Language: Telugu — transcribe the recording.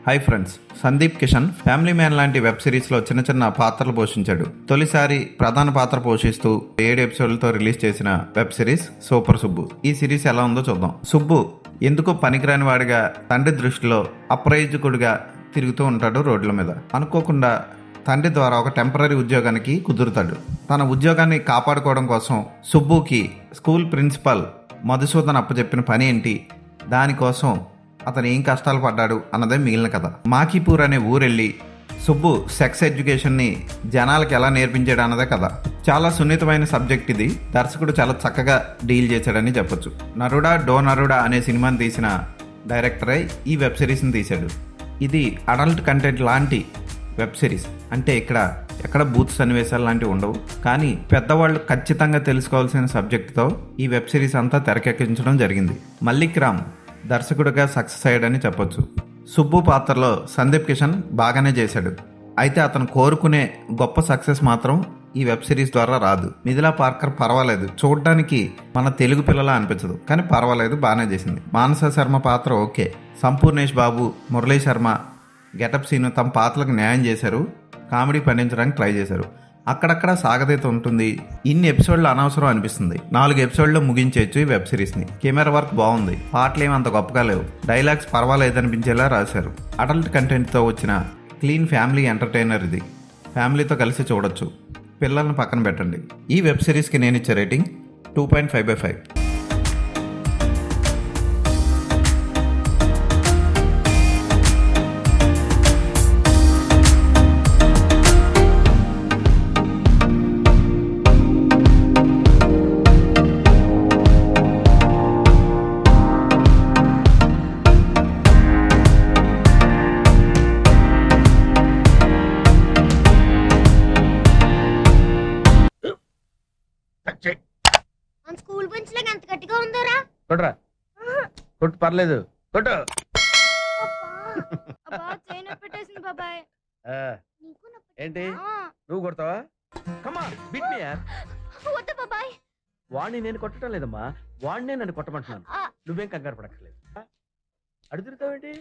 Hi friends, Sandeep Kishan family man లాంటి వెబ్ సిరీస్లో చిన్న చిన్న పాత్రలు పోషించాడు. తొలిసారి ప్రధాన పాత్ర పోషిస్తూ 7 ఎపిసోడ్లతో రిలీజ్ చేసిన వెబ్ సిరీస్ సూపర్ సుబ్బు. ఈ సిరీస్ ఎలా ఉందో చూద్దాం. సుబ్బు ఎందుకో పనికిరాని వాడిగా తండ్రి దృష్టిలో అప్రయోజకుడిగా తిరుగుతూ ఉంటాడు రోడ్ల మీద. అనుకోకుండా తండ్రి ద్వారా ఒక టెంపరీ ఉద్యోగానికి కుదురుతాడు. తన ఉద్యోగాన్ని కాపాడుకోవడం కోసం సుబ్బుకి స్కూల్ ప్రిన్సిపల్ మధుసూదన్ అప్పచెప్పిన పని ఏంటి, దానికోసం అతను ఏం కష్టాలు పడ్డాడు అన్నదే మిగిలిన కథ. మాకీపూర్ అనే ఊరెళ్ళి సుబ్బు సెక్స్ ఎడ్యుకేషన్ని జనాలకి ఎలా నేర్పించాడు అన్నదే కథ. చాలా సున్నితమైన సబ్జెక్ట్ ఇది. దర్శకుడు చాలా చక్కగా డీల్ చేశాడని చెప్పొచ్చు. నరుడా డో నరుడా అనే సినిమాని తీసిన డైరెక్టరే ఈ వెబ్ సిరీస్ని తీశాడు. ఇది అడల్ట్ కంటెంట్ లాంటి వెబ్ సిరీస్. అంటే ఎక్కడ బూత్ సన్నివేశాలు లాంటివి ఉండవు, కానీ పెద్దవాళ్ళు ఖచ్చితంగా తెలుసుకోవాల్సిన సబ్జెక్టుతో ఈ వెబ్ సిరీస్ అంతా తెరకెక్కించడం జరిగింది. మల్లిక్ రామ్ దర్శకుడిగా సక్సెస్ అయ్యాడని చెప్పొచ్చు. సుబ్బు పాత్రలో సందీప్ కిషన్ బాగానే చేశాడు. అయితే అతను కోరుకునే గొప్ప సక్సెస్ మాత్రం ఈ వెబ్ సిరీస్ ద్వారా రాదు. మిథిలా పార్కర్ పర్వాలేదు, చూడడానికి మన తెలుగు పిల్లలా అనిపించదు, కానీ పర్వాలేదు, బాగానే చేసింది. మానస శర్మ పాత్ర okay. Sampoornesh Babu, Murali Sharma, getup scene తమ పాత్రలకు న్యాయం చేశారు. కామెడీ పండించడానికి ట్రై చేశారు. అక్కడక్కడ సాగతీత ఉంటుంది. ఇన్ని ఎపిసోడ్లు అనవసరం అనిపిస్తుంది. 4 ఎపిసోడ్లో ముగించేయచ్చు ఈ వెబ్ సిరీస్ని. కెమెరా వర్క్ బాగుంది. పాటలు ఏమి అంత గొప్పగా లేవు. డైలాగ్స్ పర్వాలేదనిపించేలా రాశారు. అడల్ట్ కంటెంట్తో వచ్చిన క్లీన్ ఫ్యామిలీ ఎంటర్టైనర్ ఇది. ఫ్యామిలీతో కలిసి చూడొచ్చు. పిల్లల్ని పక్కన పెట్టండి. ఈ వెబ్ సిరీస్కి నేను ఇచ్చే రేటింగ్ 2.5/5. మన స్కూల్ బెంచ్ లాగా ఎంత గట్టిగా ఉందోరా. కొట్రా, కొట్టు, పర్లేదు, కొట్టు. అబ్బా చైన్ పెట్టేసింది బాబాయ్. ఆ, నీకు నొప్పి. ఏంటి నువ్వు కొడతావా? కమా బిట్ మీ యార్. వద్దు బాబాయ్. వాడిని నేను కొట్టడం లేదమ్మా, వాడినే నన్ను కొట్టమంటున్నాను. ఆ. నువ్వేం కంగారు పడక్కర్లేదు. అడుగుతావేంటి?